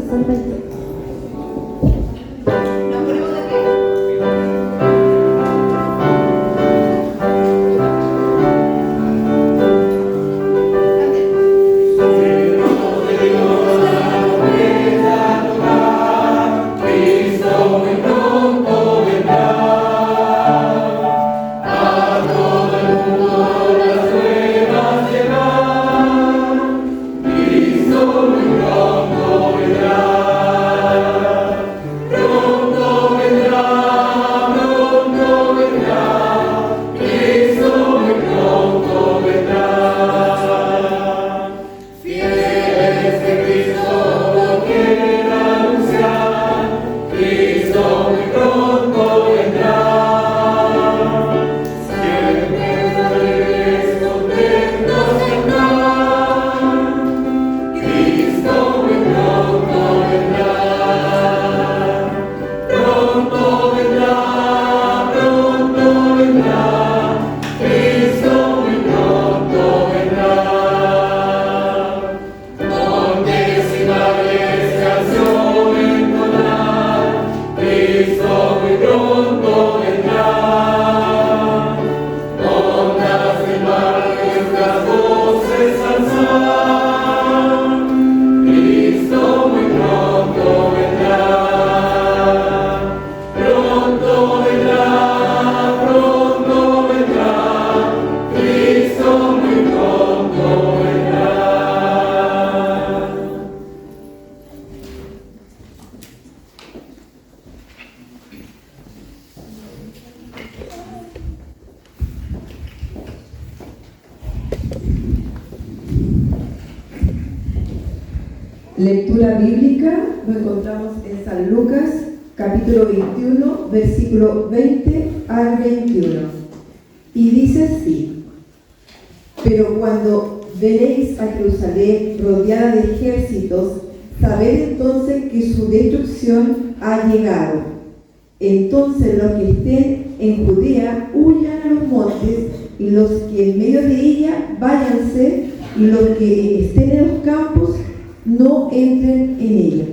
63. Lectura bíblica lo encontramos en San Lucas, capítulo 21, versículo 20 al 21. Y dice así: pero cuando veréis a Jerusalén rodeada de ejércitos, sabed entonces que su destrucción ha llegado. Entonces los que estén en Judea huyan a los montes, y los que en medio de ella váyanse, y los que estén en los campos no entren en ella.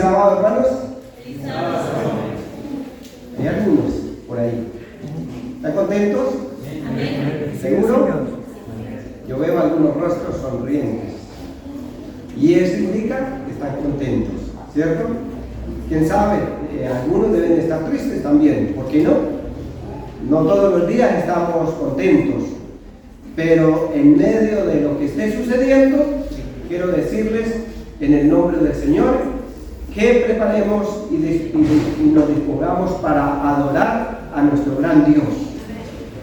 sábado, hermanos? Hay algunos por ahí. ¿Están contentos? ¿Seguro? Yo veo algunos rostros sonrientes. Y eso indica que están contentos, ¿cierto? ¿Quién sabe? Algunos deben estar tristes también. ¿Por qué no? No todos los días estamos contentos. Pero en medio de lo que esté sucediendo, quiero decirles, en el nombre del Señor, que preparemos y nos dispongamos para adorar a nuestro gran Dios.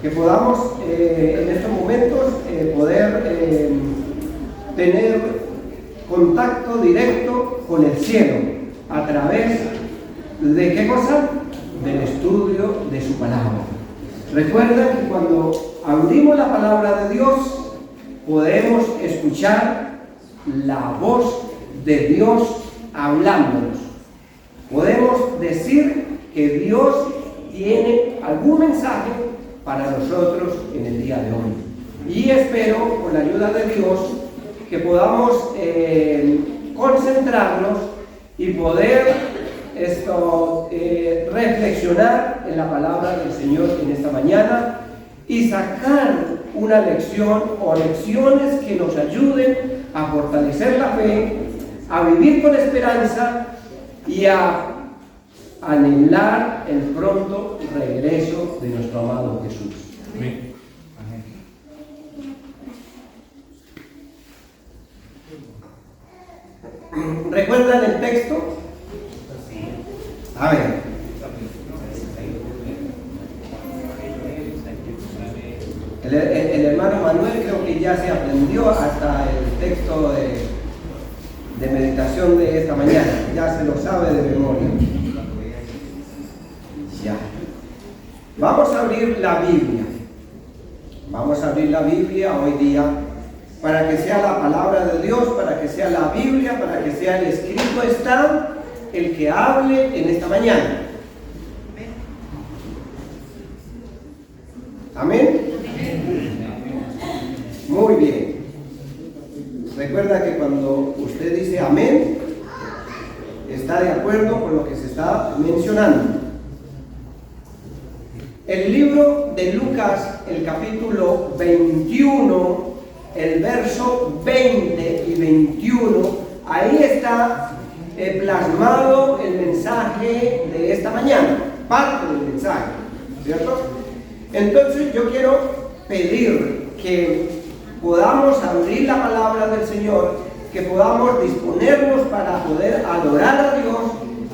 Que podamos en estos momentos poder tener contacto directo con el cielo a través de ¿qué cosa? Del estudio de su palabra. Recuerda que cuando abrimos la palabra de Dios podemos escuchar la voz de Dios hablándonos. Podemos decir que Dios tiene algún mensaje para nosotros en el día de hoy. Y espero, con la ayuda de Dios, que podamos concentrarnos y poder reflexionar en la palabra del Señor en esta mañana y sacar una lección o lecciones que nos ayuden a fortalecer la fe, a vivir con esperanza y a anhelar el pronto regreso de nuestro amado Jesús. Amén. ¿Recuerdan el texto? A ver. El hermano Manuel creo que ya se aprendió hasta el texto de meditación de esta mañana. Ya se lo sabe de memoria. Ya. Vamos a abrir la Biblia. Vamos a abrir la Biblia hoy día para que sea la palabra de Dios, para que sea la Biblia, para que sea el escrito está el que hable en esta mañana. Amén. Muy bien. Recuerda que cuando usted dice amén, está de acuerdo con lo que se está mencionando. El libro de Lucas, el capítulo 21, el verso 20 y 21, ahí está plasmado el mensaje de esta mañana, parte del mensaje, ¿cierto? Entonces yo quiero pedir que podamos abrir la palabra del Señor, que podamos disponernos para poder adorar a Dios,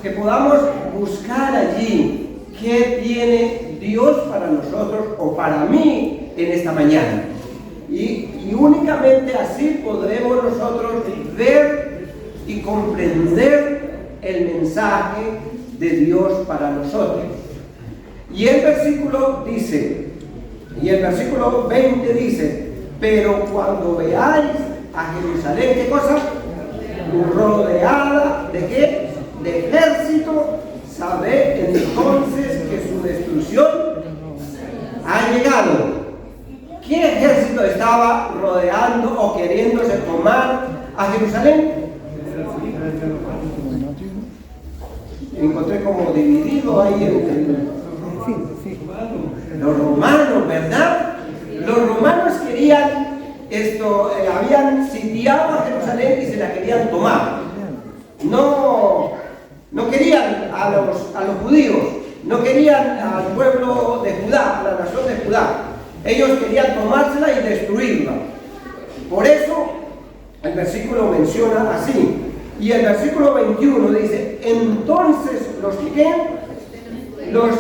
que podamos buscar allí qué tiene Dios para nosotros o para mí en esta mañana. Y únicamente así podremos nosotros ver y comprender el mensaje de Dios para nosotros. Y el versículo 20 dice, pero cuando veáis a Jerusalén, ¿qué cosa? Rodeada, ¿de qué? De ejército, sabed entonces que su destrucción ha llegado. ¿Qué ejército estaba rodeando o queriéndose tomar a Jerusalén? Encontré como dividido ahí entre los romanos, ¿verdad? Los romanos querían habían sitiado a Jerusalén y se la querían tomar. No querían a los judíos, no querían al pueblo de Judá, a la nación de Judá. Ellos querían tomársela y destruirla. Por eso el versículo menciona así. Y el versículo 21 dice, entonces los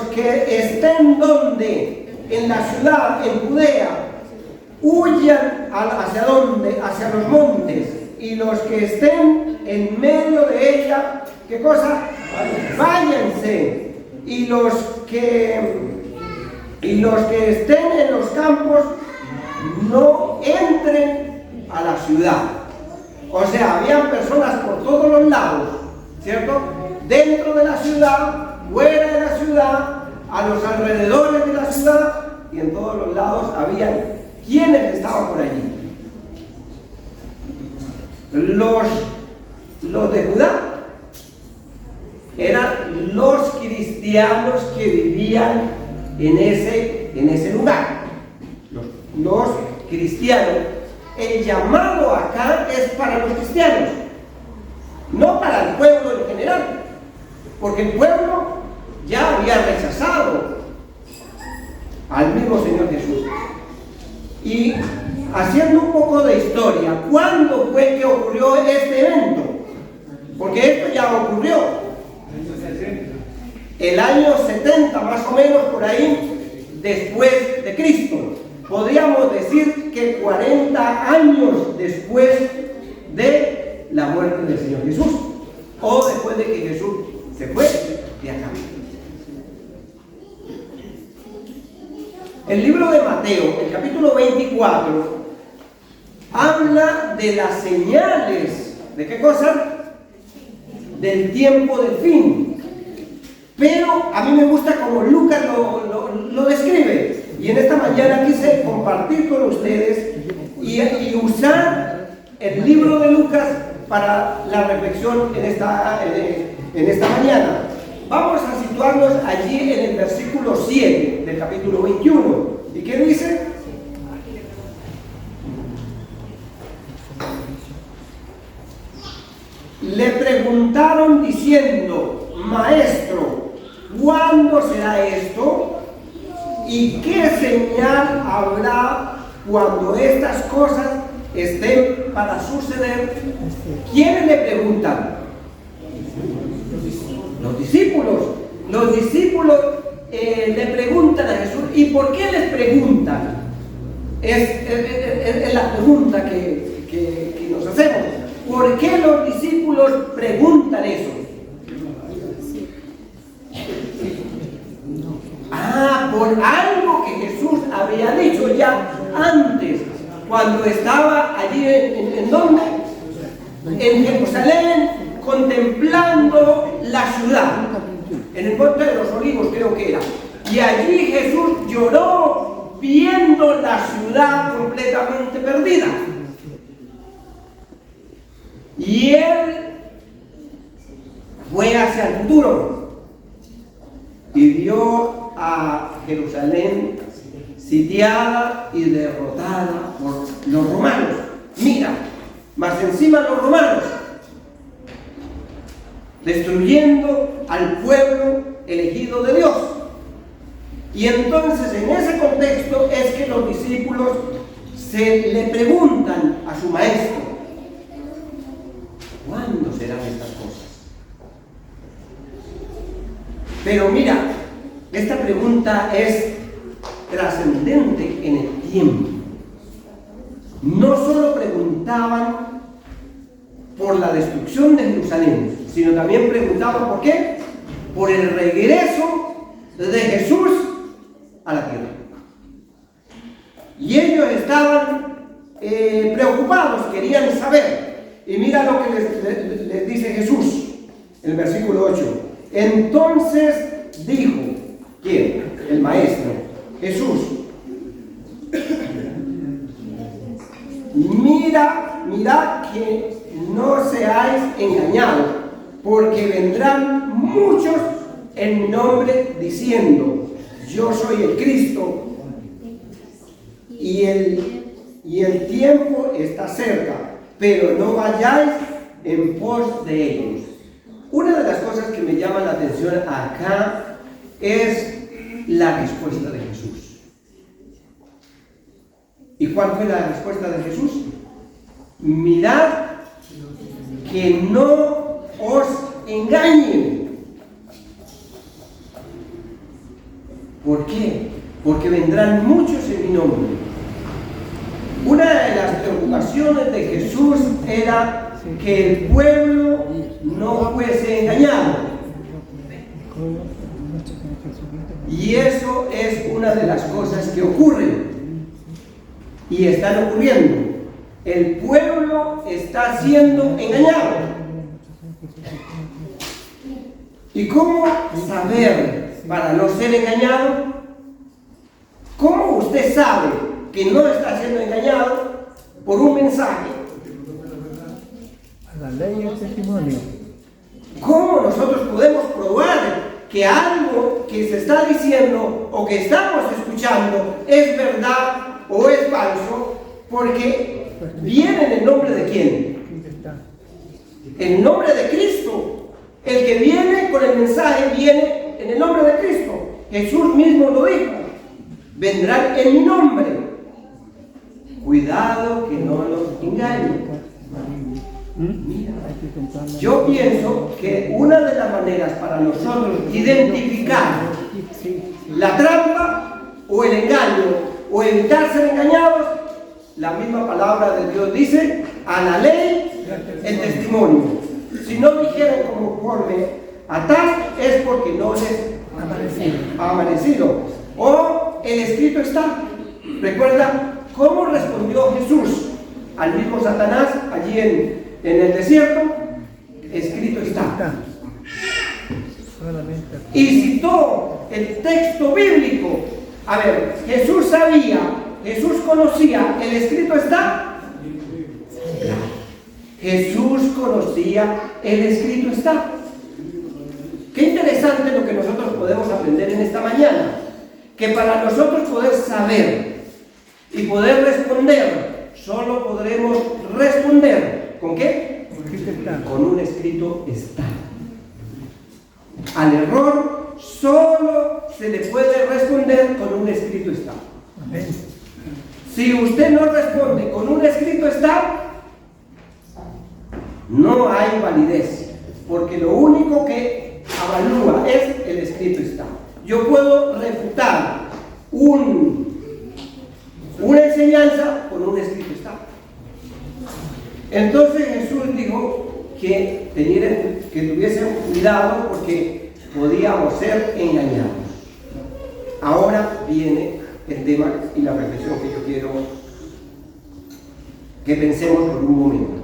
que estén donde, en la ciudad, en Judea, huyan hacia dónde, hacia los montes, y los que estén en medio de ella, ¿qué cosa? Váyanse, y los que estén en los campos no entren a la ciudad. O sea, habían personas por todos los lados, ¿cierto? Dentro de la ciudad, fuera de la ciudad, a los alrededores de la ciudad, y en todos los lados habían quienes estaban por allí. Los de Judá cristianos que vivían en ese lugar. Los cristianos. El llamado acá es para los cristianos, no para el pueblo en general, porque el pueblo ya había rechazado al mismo Señor Jesús. Y haciendo un poco de historia, ¿cuándo fue que ocurrió este evento? Porque esto ya ocurrió. El año 70 más o menos, por ahí, después de Cristo. Podríamos decir que 40 años después de la muerte del Señor Jesús, o después de que Jesús se fue de acá. El libro de Mateo, el capítulo 24, habla de las señales. ¿De qué cosa? Del tiempo del fin. Pero a mí me gusta como Lucas lo describe. Y en esta mañana quise compartir con ustedes y usar el libro de Lucas para la reflexión en esta mañana. Vamos a situarnos allí en el versículo 7 del capítulo 21. ¿Y qué dice? Le preguntaron diciendo: Maestro, ¿cuándo será esto? ¿Y qué señal habrá cuando estas cosas estén para suceder? ¿Quiénes le preguntan? Los discípulos. Los discípulos le preguntan a Jesús. ¿Y por qué les preguntan? Es la pregunta que nos hacemos. ¿Por qué los discípulos preguntan eso? Por algo que Jesús había dicho ya antes, cuando estaba allí ¿en dónde? En Jerusalén, contemplando la ciudad, en el Monte de los Olivos creo que era, y allí Jesús lloró viendo la ciudad completamente perdida, y él fue hacia el futuro y vio a Jerusalén sitiada y derrotada por los romanos. Mira, más encima los romanos, destruyendo al pueblo elegido de Dios. Y entonces en ese contexto es que los discípulos se le preguntan a su maestro: ¿cuándo serán estas cosas? Pero mira, esta pregunta es trascendente en el tiempo. No solo preguntaban por la destrucción de Jerusalén, sino también preguntaban ¿por qué? Por el regreso de Jesús a la tierra. Y ellos estaban preocupados, querían saber. Y mira lo que les dice Jesús, en el versículo 8. Entonces dijo, ¿quién? El maestro, Jesús: mirad que no seáis engañados, porque vendrán muchos en mi nombre diciendo: yo soy el Cristo, y el tiempo está cerca, pero no vayáis en pos de ellos. Una de las cosas que me llama la atención acá es la respuesta de Jesús. ¿Y cuál fue la respuesta de Jesús? Mirad que no os engañen. ¿Por qué? Porque vendrán muchos en mi nombre. Una de las preocupaciones de Jesús era que el pueblo no fuese engañado. Y eso es una de las cosas que ocurren y están ocurriendo. El pueblo está siendo engañado. ¿Y cómo saber para no ser engañado? ¿Cómo usted sabe que no está siendo engañado? Por un mensaje. La ley y el testimonio. ¿Cómo nosotros podemos probar que algo que se está diciendo o que estamos escuchando es verdad o es falso, porque viene en el nombre de quién. En nombre de Cristo. El que viene con el mensaje viene en el nombre de Cristo. Jesús mismo lo dijo: vendrán en mi nombre. Cuidado que no los engañen. Mira, yo pienso que una de las maneras para nosotros identificar la trampa o el engaño o evitar ser engañados, la misma palabra de Dios dice: a la ley el testimonio. Si no dijeron conforme a tal, es porque no les ha amanecido. O el escrito está. Recuerda cómo respondió Jesús al mismo Satanás allí en el desierto. Escrito está. Y citó el texto bíblico. A ver, Jesús sabía, Jesús conocía, el escrito está. Jesús conocía, el escrito está. Qué interesante lo que nosotros podemos aprender en esta mañana. Que para nosotros poder saber y poder responder, solo podremos responder ¿con qué? Con un escrito está. Al error solo se le puede responder con un escrito está. Amén. Si usted no responde con un escrito está, no hay validez, porque lo único que avalúa es el escrito está. Yo puedo refutar una enseñanza con un escrito está. Entonces Jesús dijo que tuviesen cuidado porque podíamos ser engañados. Ahora viene el tema y la reflexión que yo quiero que pensemos por un momento.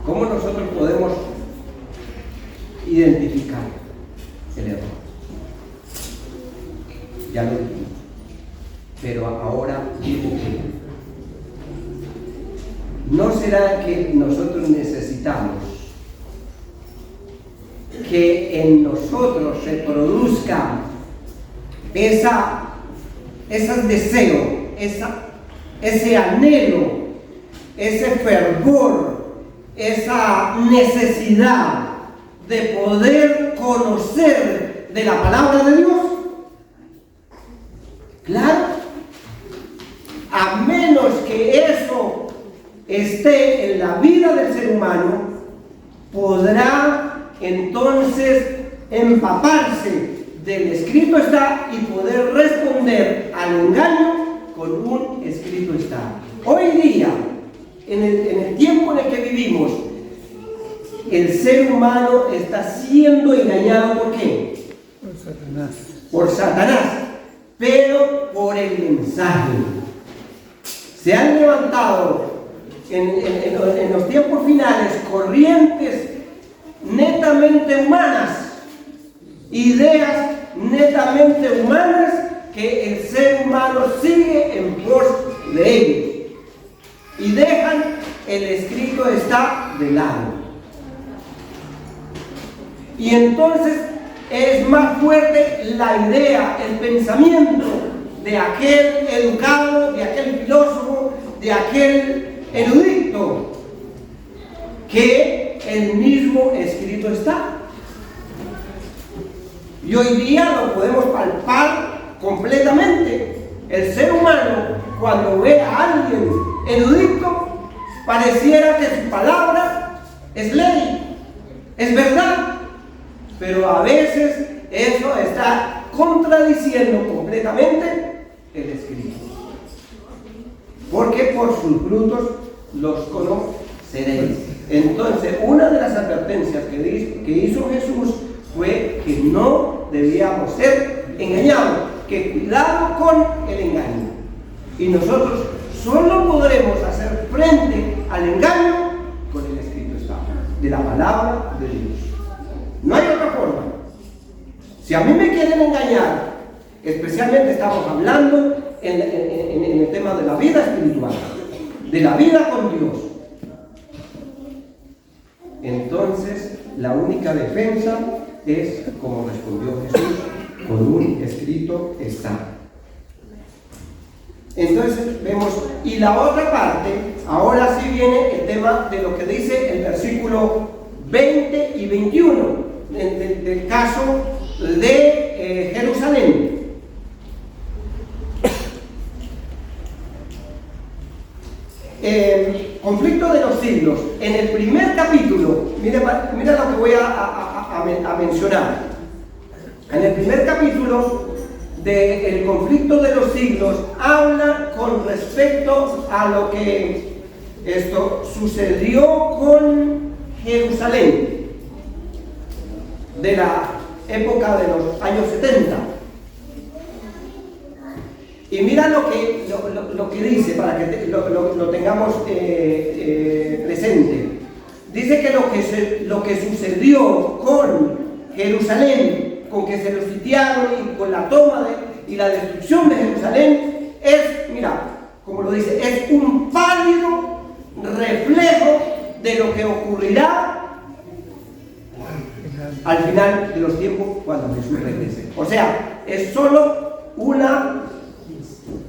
¿Cómo nosotros podemos identificar el error? Ya lo dijimos, pero ahora digo que ¿no será que nosotros necesitamos que en nosotros se produzca ese deseo, ese anhelo, ese fervor, esa necesidad de poder conocer de la palabra de Dios? Claro, a menos que eso esté en la vida del ser humano, podrá entonces empaparse del escrito está y poder responder al engaño con un escrito está. Hoy día, en el tiempo en el que vivimos, el ser humano está siendo engañado ¿por qué? Por Satanás. Por Satanás, pero por el mensaje. Se han levantado en los tiempos finales corrientes netamente humanas, ideas netamente humanas que el ser humano sigue en pos de ellos y dejan el escrito está de lado. Y entonces es más fuerte la idea, el pensamiento de aquel educado, de aquel filósofo, de aquel erudito, que el mismo escrito está. Y hoy día lo podemos palpar completamente. El ser humano, cuando ve a alguien erudito, pareciera que su palabra es ley, es verdad, pero a veces eso está contradiciendo completamente el escrito. Porque por sus frutos los conoceréis. Entonces, una de las advertencias que hizo Jesús fue que no debíamos ser engañados, que cuidado con el engaño. Y nosotros solo podremos hacer frente al engaño con el escrito está, de la palabra de Dios. No hay otra forma. Si a mí me quieren engañar, especialmente estamos hablando en el tema de la vida espiritual, de la vida con Dios, entonces la única defensa es como respondió Jesús, con un escrito está. Entonces vemos, y la otra parte, ahora sí viene el tema de lo que dice el versículo 20 y 21, del caso de Jerusalén. Conflicto de los siglos. En el primer capítulo, mira lo que voy a mencionar. En el primer capítulo del conflicto de los siglos habla con respecto a lo que esto sucedió con Jerusalén de la época de los años 70. Y mira lo que dice, para que lo tengamos presente. Dice que lo que sucedió con Jerusalén, con que se lo sitiaron y con la toma y la destrucción de Jerusalén, es, mira, como lo dice, es un pálido reflejo de lo que ocurrirá al final de los tiempos cuando Jesús regrese. O sea, es solo una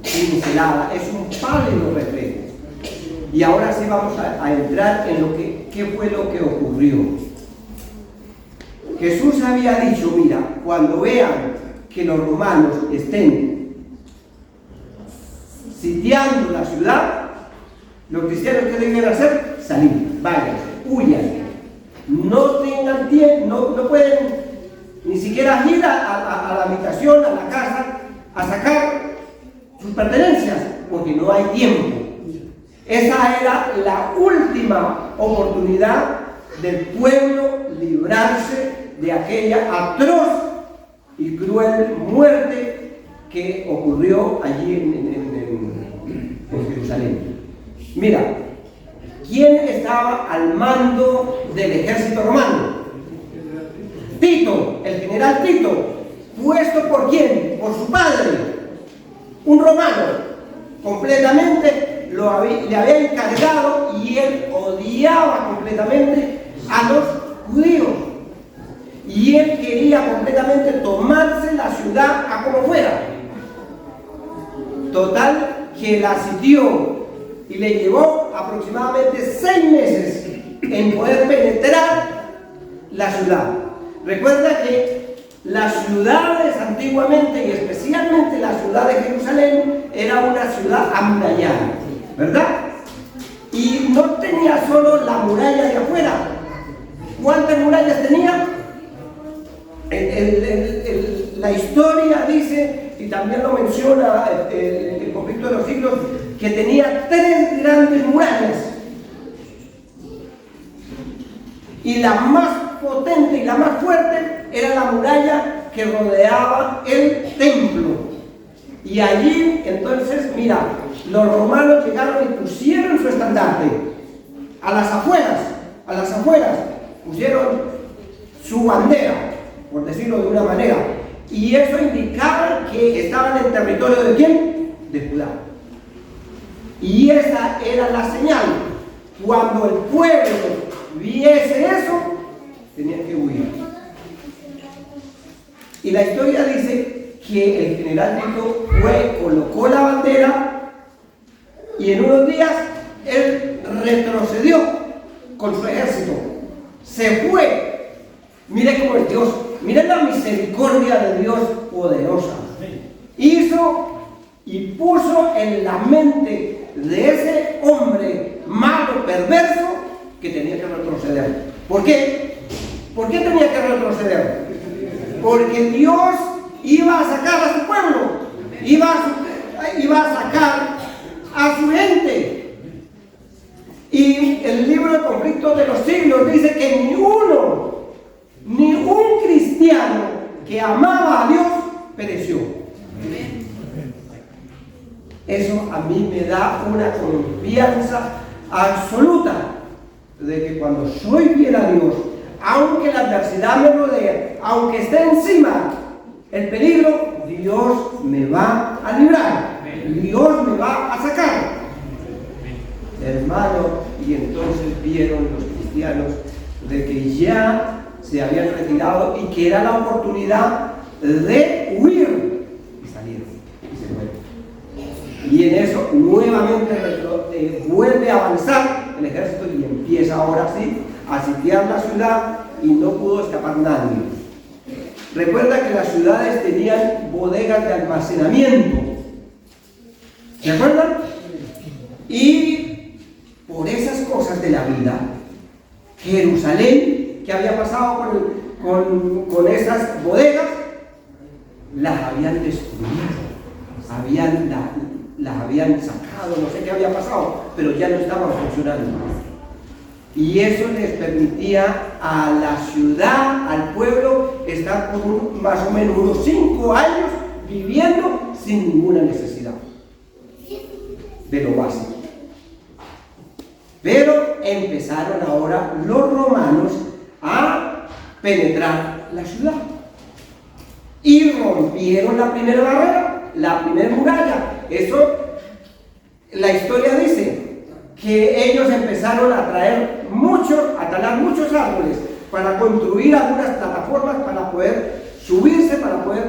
pincelada, es un pálido reflejo. Y ahora sí vamos a entrar en lo qué fue lo que ocurrió. Jesús había dicho, mira, cuando vean que los romanos estén sitiando la ciudad, los cristianos, ¿qué deben hacer? Salir, vayan, huyan. No tengan tiempo, no pueden ni siquiera ir a la habitación, a la casa, a sacar sus pertenencias, porque no hay tiempo. Esa era la última oportunidad del pueblo librarse de aquella atroz y cruel muerte que ocurrió allí en Jerusalén. Mira, ¿quién estaba al mando del ejército romano? Tito, el general Tito. ¿Puesto por quién? Por su padre, un romano. Completamente le había encargado, y él odiaba completamente a los judíos. Y él quería completamente tomarse la ciudad a como fuera. Total, que la sitió y le llevó aproximadamente 6 meses en poder penetrar la ciudad. Recuerda que las ciudades antiguamente, y especialmente la ciudad de Jerusalén, era una ciudad amurallada, ¿verdad? Y no tenía solo la muralla de afuera. ¿Cuántas murallas tenía? La historia dice, y también lo menciona el conflicto de los siglos, que tenía 3 grandes murallas. Y la más potente y la más fuerte era la muralla que rodeaba el templo. Y allí, entonces, mira, los romanos llegaron y pusieron su estandarte a las afueras, pusieron su bandera, por decirlo de una manera, y eso indicaba que estaban en territorio de ¿quién? De Judá. Y esa era la señal. Cuando el pueblo viese eso, tenían que huir. Y la historia dice que el general Tito colocó la bandera, y en unos días él retrocedió con su ejército, se fue. Mire cómo es Dios, mire la misericordia de Dios poderosa. Hizo y puso en la mente de ese hombre malo, perverso, que tenía que retroceder. ¿Por qué? ¿Por qué tenía que retroceder? Porque Dios iba a sacar a su pueblo, iba a sacar a su gente. Y el libro de Conflicto de los Siglos dice que ni un cristiano que amaba a Dios pereció. Eso a mí me da una confianza absoluta de que cuando soy fiel a Dios, aunque la adversidad me rodee, aunque esté encima el peligro, Dios me va a librar, Dios me va a sacar. Hermano, y entonces vieron los cristianos de que ya se habían retirado y que era la oportunidad de huir. Y salieron y se fueron. Y en eso nuevamente vuelve a avanzar el ejército y empieza ahora sí a sitiar la ciudad y no pudo escapar nadie. Recuerda que las ciudades tenían bodegas de almacenamiento. ¿Se acuerdan? Y por esas cosas de la vida, Jerusalén, que había pasado con esas bodegas, las habían destruido, las habían sacado, no sé qué había pasado, pero ya no estaban funcionando. Y eso les permitía a la ciudad, al pueblo, estar por más o menos unos 5 años viviendo sin ninguna necesidad de lo básico. Pero empezaron ahora los romanos a penetrar la ciudad y rompieron la primera barrera, la primera muralla. Eso, la historia dice que ellos empezaron a talar muchos árboles para construir algunas plataformas para poder subirse,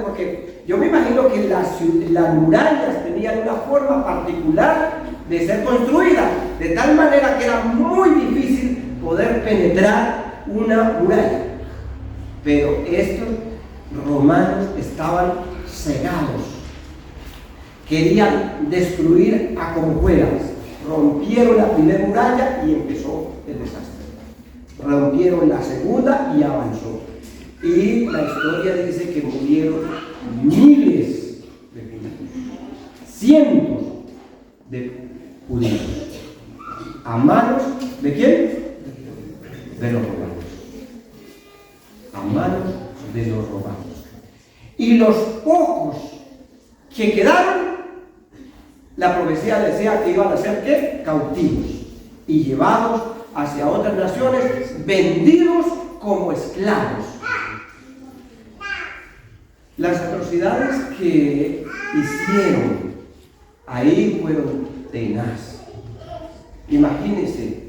porque yo me imagino que las murallas tenían una forma particular de ser construidas, de tal manera que era muy difícil poder penetrar una muralla. Pero estos romanos estaban cegados, querían destruir a como fuera. Rompieron la primera muralla y empezó el desastre. Rompieron la segunda y avanzó. Y la historia dice que murieron miles de judíos, cientos de judíos. ¿A manos de quién? De los romanos. A manos de los romanos. Y los pocos que quedaron, la profecía decía que iban a ser ¿qué? Cautivos y llevados hacia otras naciones, vendidos como esclavos. Las atrocidades que hicieron ahí fueron tenaz. Imagínense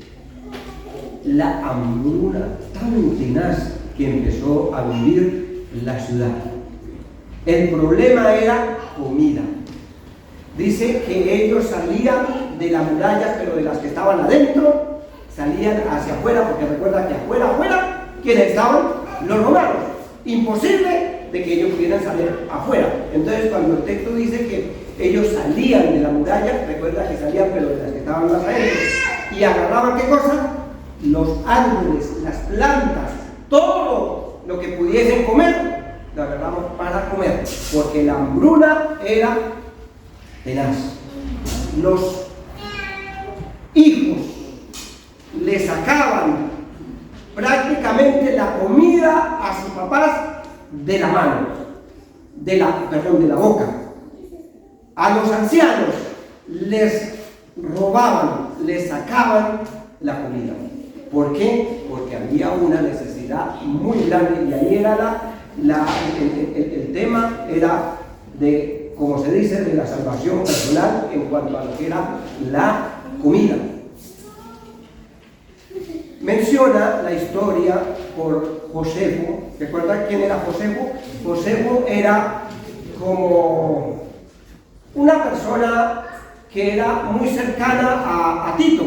la hambruna tan tenaz que empezó a vivir la ciudad. El problema era comida. Dice que ellos salían de la muralla, pero de las que estaban adentro, salían hacia afuera, porque recuerda que afuera, ¿quiénes estaban? Los romanos. Imposible de que ellos pudieran salir afuera. Entonces, cuando el texto dice que ellos salían de la muralla, recuerda que salían, pero de las que estaban más adentro, y agarraban ¿qué cosa? Los árboles, las plantas, todo lo que pudiesen comer, lo agarraban para comer, porque la hambruna era tenaz. Los hijos le sacaban prácticamente la comida a sus papás de la mano, de la boca. A los ancianos les robaban, les sacaban la comida. ¿Por qué? Porque había una necesidad muy grande y ahí era el tema era de, como se dice, de la salvación personal en cuanto a lo que era la comida. Menciona la historia por Josefo. ¿Recuerdan quién era Josefo? Josefo era como una persona que era muy cercana a Tito.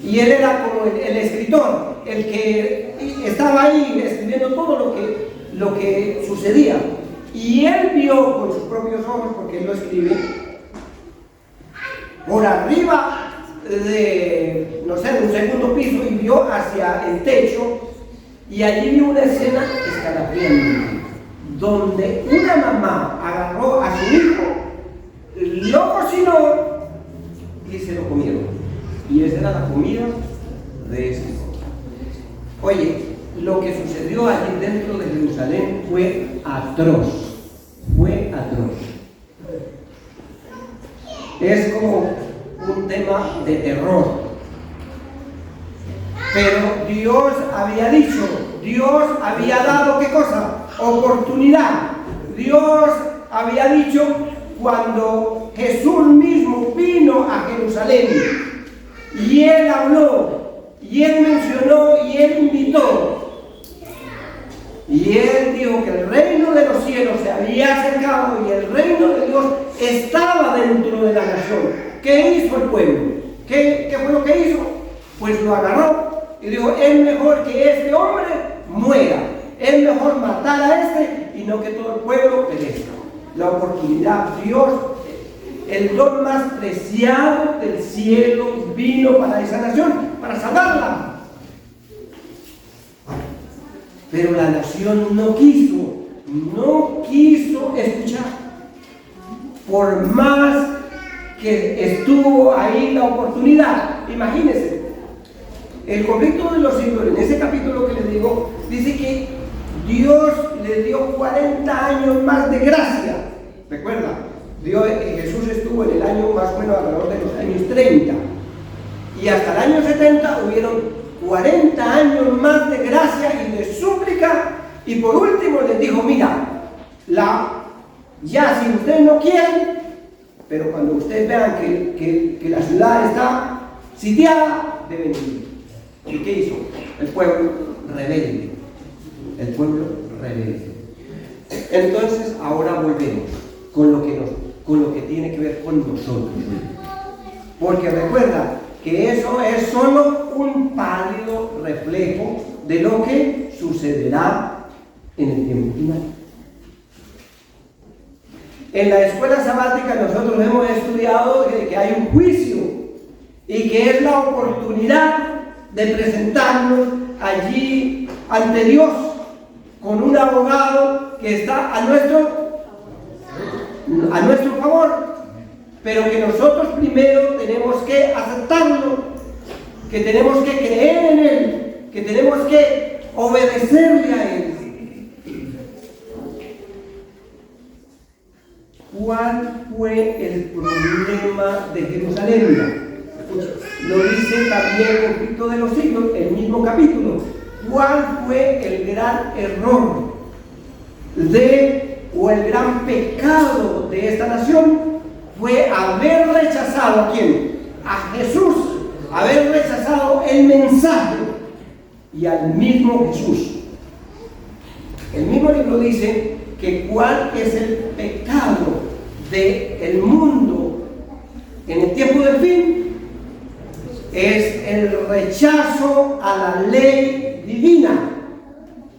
Y él era como el escritor, el que estaba ahí escribiendo todo lo que sucedía. Y él vio con sus propios ojos, porque él lo escribe, por arriba de, no sé, de un segundo piso, y vio hacia el techo, y allí vio una escena escalofriante, donde una mamá agarró a su hijo, lo cocinó y se lo comieron. Y esa era la comida de ese hijo. Oye, lo que sucedió allí dentro de Jerusalén fue atroz. Fue atroz. Es como un tema de terror. Pero Dios había dicho, Dios había dado ¿qué cosa? Oportunidad. Dios había dicho cuando Jesús mismo vino a Jerusalén y Él habló, y Él mencionó, y Él invitó Y él dijo que el reino de los cielos se había acercado y el reino de Dios estaba dentro de la nación. ¿Qué hizo el pueblo? ¿Qué fue lo que hizo? Pues lo agarró y dijo, es mejor que este hombre muera. Es mejor matar a este y no que todo el pueblo perezca. La oportunidad, Dios, el don más preciado del cielo vino para esa nación, para salvarla. Pero la nación no quiso escuchar. Por más que estuvo ahí la oportunidad, imagínense, el conflicto de los siglos, en ese capítulo que les digo, dice que Dios le dio 40 años más de gracia. ¿Recuerda? Jesús estuvo en el año más o menos alrededor de los años 30. Y hasta el año 70 hubieron 40 años más de gracia y de súplica. Y por último les dijo, mira, ya si ustedes no quieren, pero cuando ustedes vean que la ciudad está sitiada, deben ir. ¿Y qué hizo? El pueblo rebelde. El pueblo rebelde. Entonces ahora volvemos con lo que tiene que ver con nosotros. Porque recuerda que eso es solo un pálido reflejo de lo que sucederá en el tiempo final. En la escuela sabática nosotros hemos estudiado que hay un juicio y que es la oportunidad de presentarnos allí ante Dios con un abogado que está a nuestro favor, pero que nosotros primero tenemos que aceptarlo, que tenemos que creer en Él, que tenemos que obedecerle a Él. ¿Cuál fue el problema de Jerusalén? Lo dice también el conflicto de los siglos, el mismo capítulo. ¿Cuál fue el gran error o el gran pecado de esta nación? Fue haber rechazado ¿a quién? A Jesús, haber rechazado el mensaje y al mismo Jesús. El mismo libro dice que cuál es el pecado del mundo en el tiempo del fin. Es el rechazo a la ley divina.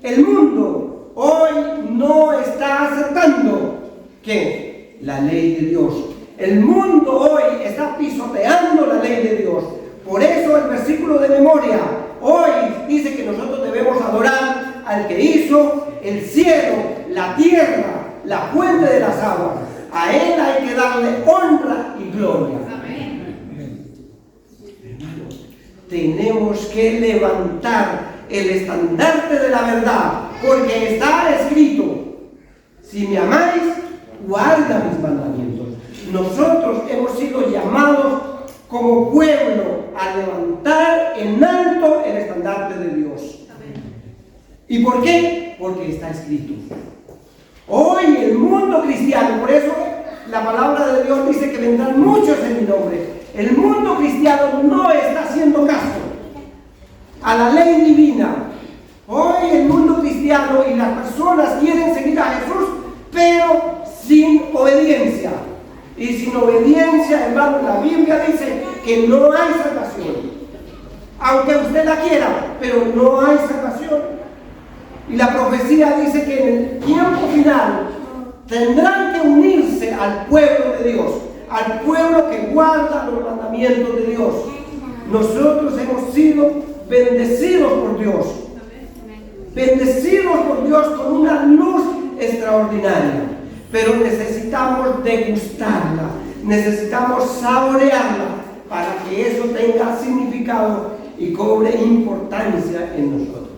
El mundo hoy no está aceptando que la ley de Dios. El mundo hoy está pisoteando la ley de Dios. Por eso el versículo de memoria hoy dice que nosotros debemos adorar al que hizo el cielo, la tierra, la fuente de las aguas. A Él hay que darle honra y gloria. Tenemos que levantar el estandarte de la verdad, porque está escrito, si me amáis, guarda mis mandamientos. Nosotros hemos sido llamados como pueblo a levantar en alto el estandarte de Dios. ¿Y por qué? Porque está escrito. Hoy el mundo cristiano, por eso la palabra de Dios dice que vendrán muchos en mi nombre. El mundo cristiano no está haciendo caso a la ley divina. Hoy el mundo cristiano y las personas quieren seguir a Jesús, pero sin obediencia. Y sin obediencia, hermano, la Biblia dice que no hay salvación. Aunque usted la quiera, pero no hay salvación. Y la profecía dice que en el tiempo final tendrán que unirse al pueblo de Dios, al pueblo que guarda los mandamientos de Dios. Nosotros hemos sido bendecidos por Dios. Bendecidos por Dios con una luz extraordinaria. Pero necesitamos degustarla, necesitamos saborearla para que eso tenga significado y cobre importancia en nosotros.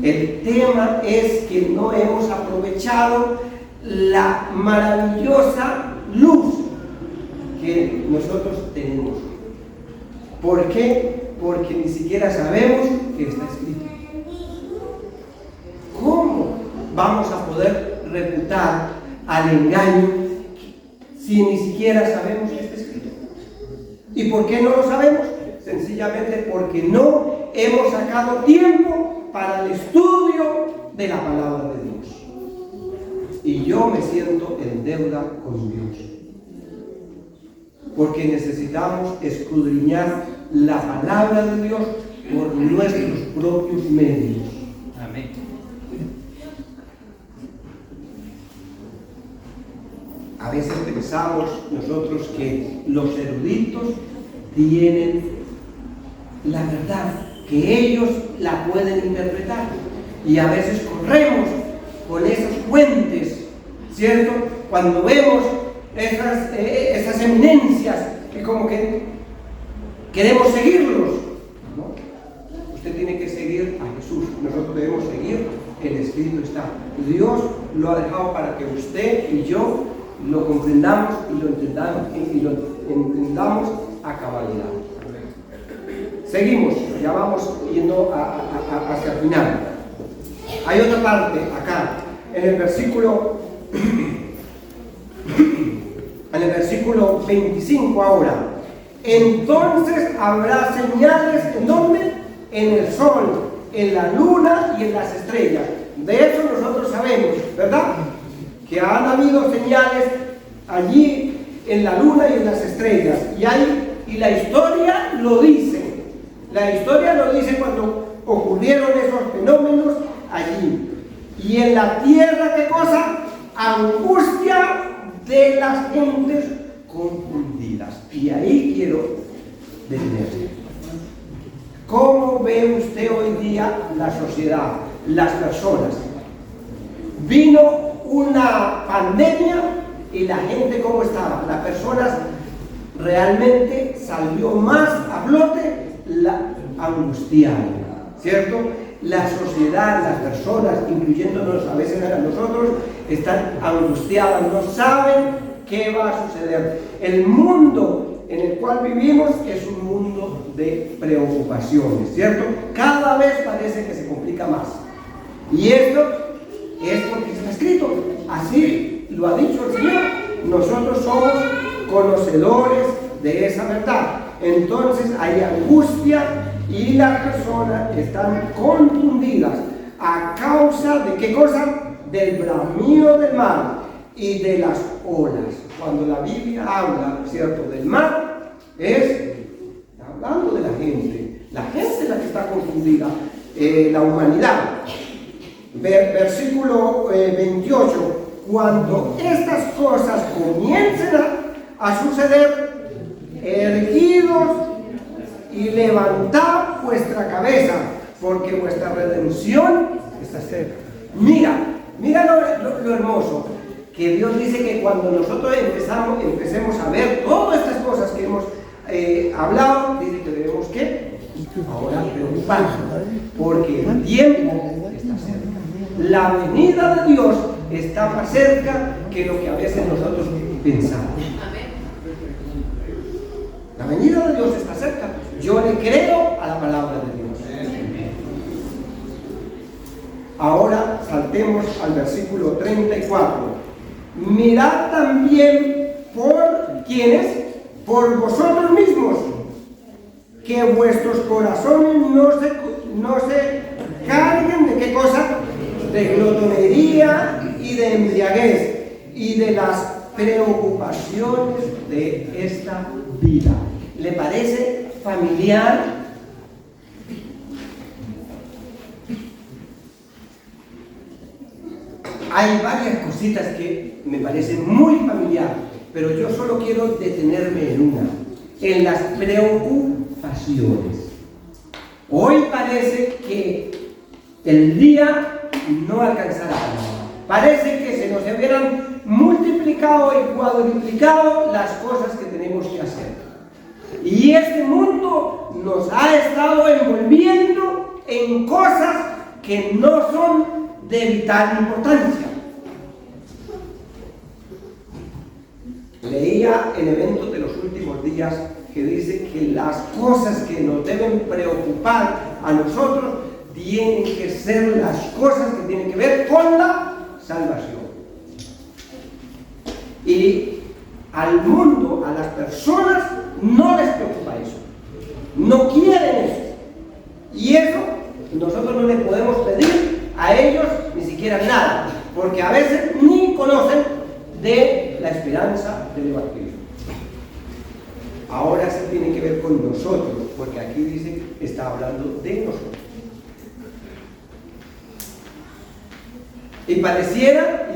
El tema es que no hemos aprovechado la maravillosa luz que nosotros tenemos. ¿Por qué? Porque ni siquiera sabemos que está escrito. ¿Cómo vamos a poder refutar al engaño si ni siquiera sabemos que está escrito? ¿Y por qué no lo sabemos? Sencillamente porque no hemos sacado tiempo para el estudio de la palabra de Dios. Y yo me siento en deuda con Dios, porque necesitamos escudriñar la palabra de Dios por nuestros propios medios. Amén. A veces pensamos nosotros que los eruditos tienen la verdad, que ellos la pueden interpretar, y a veces corremos con esas fuentes, ¿cierto? Cuando vemos esas eminencias que como que queremos seguirlos, ¿no? Usted tiene que seguir a Jesús. Nosotros debemos seguir el Espíritu está. Dios lo ha dejado para que usted y yo lo comprendamos y lo entendamos a cabalidad. Seguimos, ya vamos yendo hacia el final. Hay otra parte acá, en el versículo 25 ahora. Entonces habrá señales, ¿en dónde? En el sol, en la luna y en las estrellas. De eso nosotros sabemos, ¿verdad? Que han habido señales allí en la luna y en las estrellas. Y la historia lo dice. La historia lo dice cuando ocurrieron esos fenómenos allí. Y en la tierra, ¿qué cosa? Angustia de las gentes confundidas. Y ahí quiero detenerme. ¿Cómo ve usted hoy día la sociedad, las personas? Vino una pandemia y la gente, ¿cómo estaba? Las personas realmente salió más a flote la angustiada, ¿cierto? La sociedad, las personas, incluyéndonos a veces a nosotros, están angustiadas, no saben qué va a suceder. El mundo en el cual vivimos es un mundo de preocupaciones, ¿cierto? Cada vez parece que se complica más. Y esto es porque está escrito, así lo ha dicho el Señor. Nosotros somos conocedores de esa verdad. Entonces hay angustia y las personas están confundidas a causa de ¿qué cosa? Del bramido del mar y de las olas. Cuando la Biblia habla, ¿cierto?, del mar, es hablando de la gente. La gente es la que está confundida, la humanidad. Versículo 28. Cuando estas cosas comiencen a suceder, erguidos y levantad vuestra cabeza, porque vuestra redención está cerca. Mira lo hermoso, que Dios dice que cuando nosotros empecemos a ver todas estas cosas que hemos hablado, dice que debemos ¿qué? Ahora preocuparnos, porque el tiempo está cerca. La venida de Dios está más cerca que lo que a veces nosotros pensamos. La venida de Dios está cerca. Yo le creo a la palabra de Dios. Ahora saltemos al versículo 34. Mirad también por ¿quiénes? Por vosotros mismos, que vuestros corazones no se carguen de ¿qué cosa? De glotonería y de embriaguez y de las preocupaciones de esta vida. ¿Le parece familiar? Hay varias cositas que me parecen muy familiar, pero yo solo quiero detenerme en una, en las preocupaciones. Hoy parece que el día no alcanzará. Parece que se nos hubieran multiplicado y cuadruplicado las cosas que tenemos que hacer. Y este mundo nos ha estado envolviendo en cosas que no son de vital importancia. Leía en eventos de los últimos días que dice que las cosas que nos deben preocupar a nosotros tienen que ser las cosas que tienen que ver con la salvación. Y al mundo, a las personas, no les preocupa eso. No quieren eso. Y eso nosotros no le podemos pedir a ellos siquiera nada, porque a veces ni conocen de la esperanza del Evangelio. Ahora sí tiene que ver con nosotros, porque aquí dice, está hablando de nosotros. Y pareciera,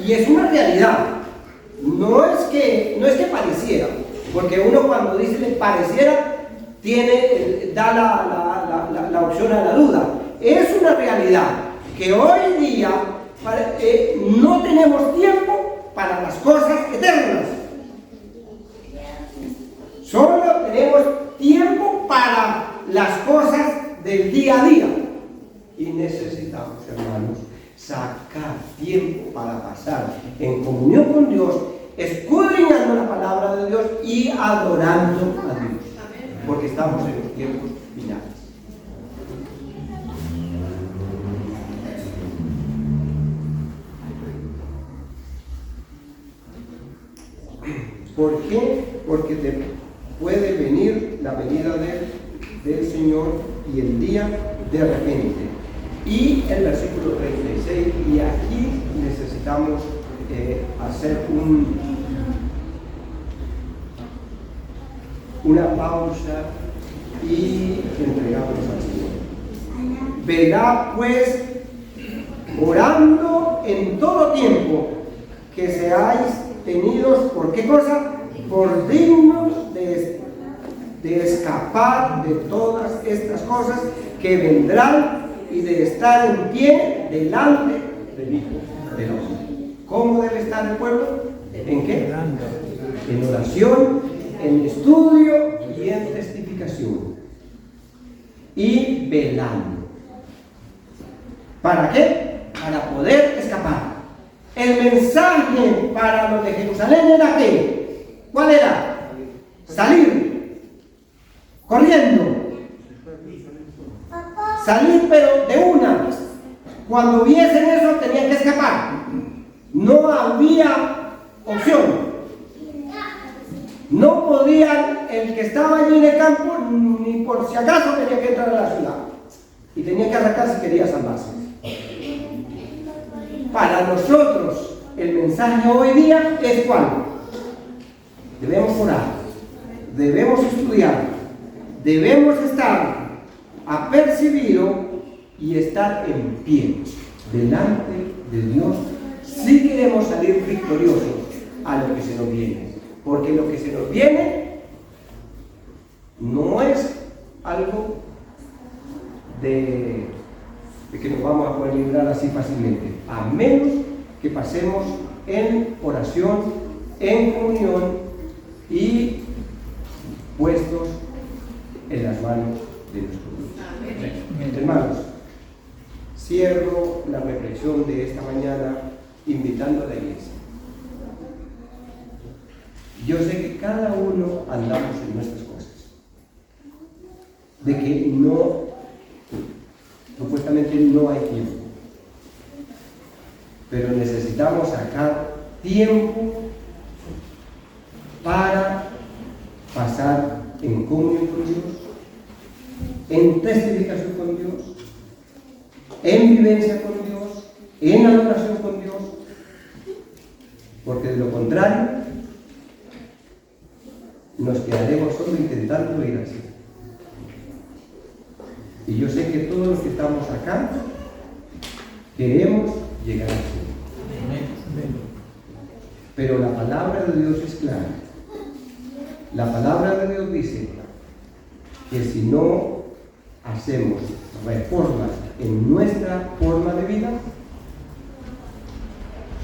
y es una realidad. No es que pareciera, porque uno cuando dice le pareciera, da la opción a la duda. Es una realidad que hoy día no tenemos tiempo para las cosas eternas. Solo tenemos tiempo para las cosas del día a día. Y necesitamos, hermanos, sacar tiempo para pasar en comunión con Dios, escudriñando la palabra de Dios y adorando a Dios. Porque estamos en los tiempos finales. ¿Por qué? Porque puede venir la venida del Señor y el día de repente. Y el versículo 36, y aquí necesitamos hacer una pausa y entregarnos al Señor. Velad pues, orando en todo tiempo, que seáis tenidos, ¿por qué cosa? Por dignos de escapar de todas estas cosas que vendrán y de estar en pie delante del Hijo del Hombre. ¿Cómo debe estar el pueblo? ¿En qué? En oración, en estudio y en testificación. Y velando. ¿Para qué? Para poder escapar. El mensaje para los de Jerusalén era ¿qué? ¿Cuál era? Salir. Corriendo. Salir, pero de una. Cuando viesen eso tenían que escapar. No había opción. No podían, el que estaba allí en el campo, ni por si acaso tenía que entrar a la ciudad. Y tenía que arrancar si quería salvarse. Para nosotros, el mensaje hoy día es ¿cuál? Debemos orar, debemos estudiar, debemos estar apercibido y estar en pie delante de Dios si queremos salir victoriosos a lo que se nos viene, porque lo que se nos viene no es algo de que nos vamos a poder librar así fácilmente, a menos que pasemos en oración, en comunión y puestos en las manos de nuestro Dios. Hermanos, cierro la reflexión de esta mañana invitando a la iglesia. Yo sé que cada uno andamos en nuestras cosas, de que supuestamente no hay tiempo, pero necesitamos sacar tiempo para pasar en comunión con Dios, en testificación con Dios, en vivencia con Dios, en adoración con Dios, porque de lo contrario nos quedaremos solo intentando ir así. Y yo sé que todos los que estamos acá queremos llegar así. Pero la palabra de Dios es clara. La palabra de Dios dice que si no hacemos reformas en nuestra forma de vida,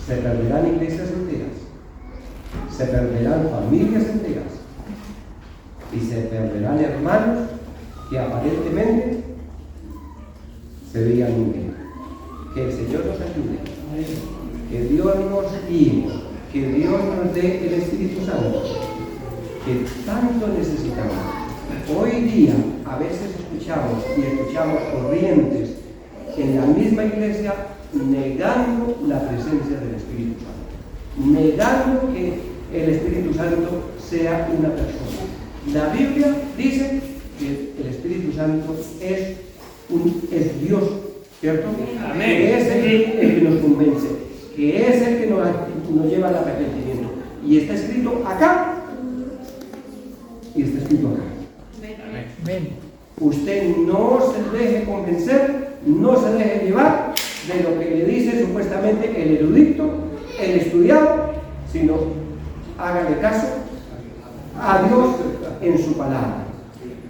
se perderán iglesias enteras, se perderán familias enteras y se perderán hermanos que aparentemente se veían muy bien. Que el Señor nos ayude, que Dios nos guíe, que Dios nos dé el Espíritu Santo, que tanto necesitamos. Hoy día a veces escuchamos corrientes en la misma iglesia negando la presencia del Espíritu Santo, negando que el Espíritu Santo sea una persona. La Biblia dice que el Espíritu Santo es Dios, ¿cierto? Que es el que nos convence, que es el que nos lleva al arrepentimiento. Y está escrito acá y está escrito acá. Amén. Usted no se deje convencer, no se deje llevar de lo que le dice supuestamente el erudito, el estudiado, sino hágale caso a Dios en su palabra.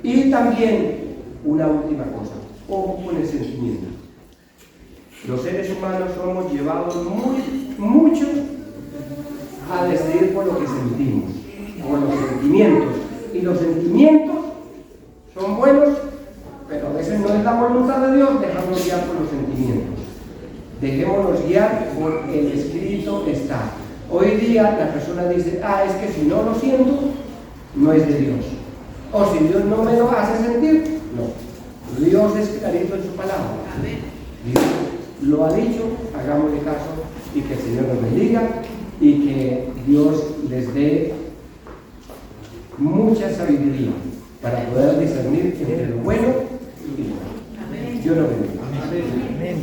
Y también una última cosa, ojo con el sentimiento. Los seres humanos somos llevados mucho a decidir por lo que sentimos, por los sentimientos. Y los sentimientos son buenos, pero a veces no es la voluntad de Dios dejarnos guiar por los sentimientos. Dejémonos guiar porque el escrito está. Hoy día la persona dice, es que si no lo siento, no es de Dios. O si Dios no me lo hace sentir, no. Dios es clarito en su palabra. Dios lo ha dicho, hagámosle caso y que el Señor nos bendiga y que Dios les dé mucha sabiduría para poder discernir entre lo bueno y lo malo. Dios lo bendiga. Amén.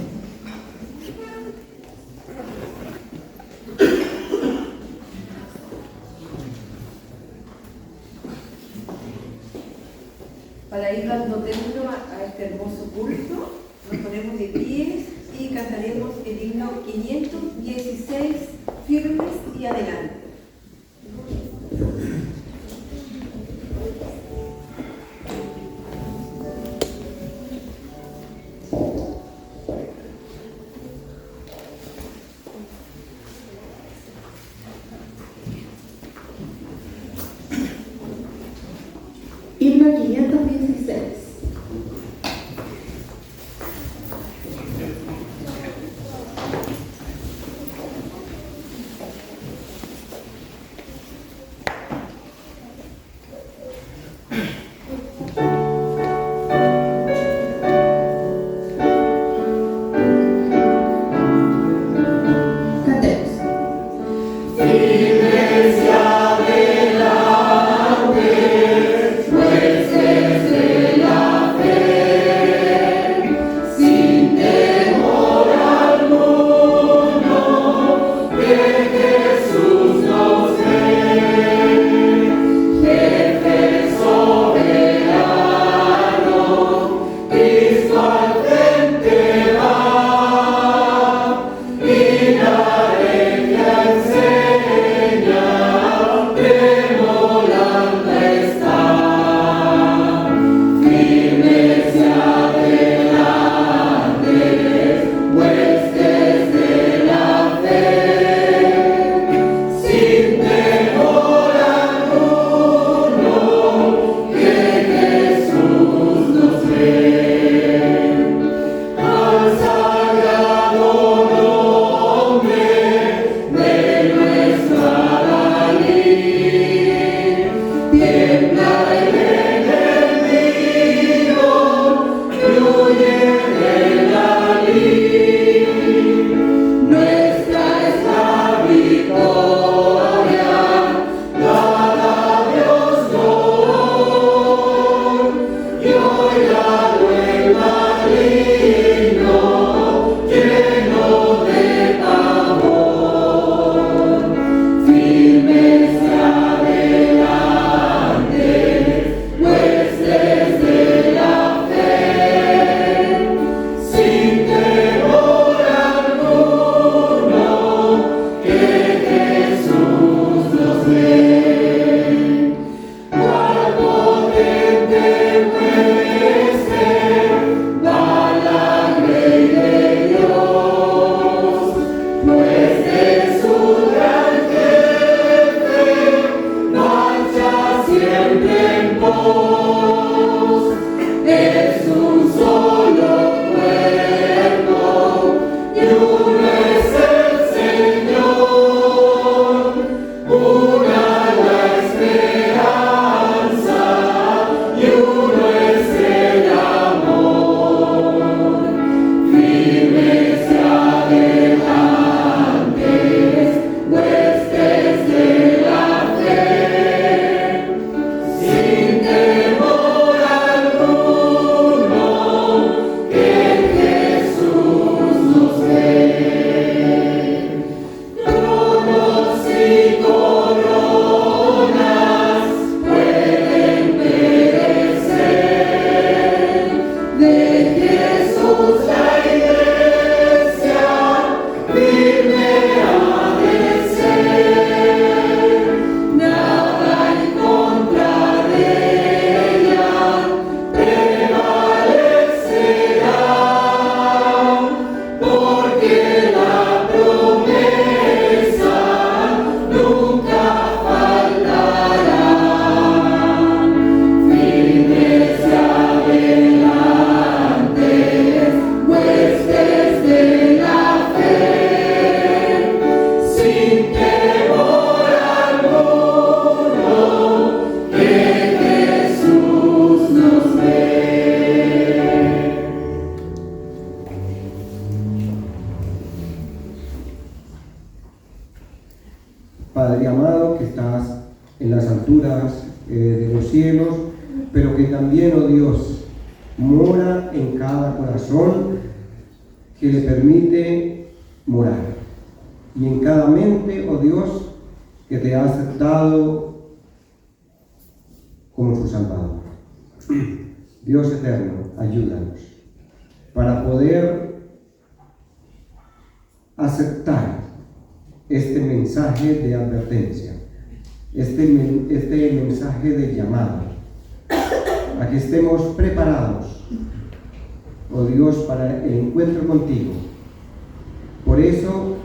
Para ir dando término a este hermoso culto, nos ponemos de pies y cantaremos el himno 516, firmes y adelante. Himno 516. Iglesia de la en las alturas de los cielos, pero que también, oh Dios, mora en cada corazón que le permite morar. Y en cada mente, oh Dios, que te ha aceptado como su Salvador. Dios eterno, ayúdanos para poder aceptar este mensaje de advertencia, este mensaje de llamado, a que estemos preparados, oh Dios, para el encuentro contigo. Por eso,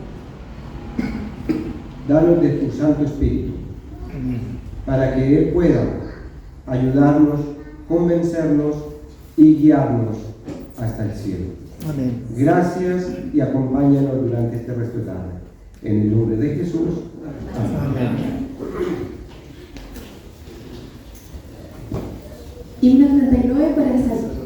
danos de tu Santo Espíritu, para que Él pueda ayudarnos, convencernos y guiarnos hasta el cielo. Amén. Gracias y acompáñanos durante este resto de tarde. En el nombre de Jesús. Amén. Himno 39 para el Salmo.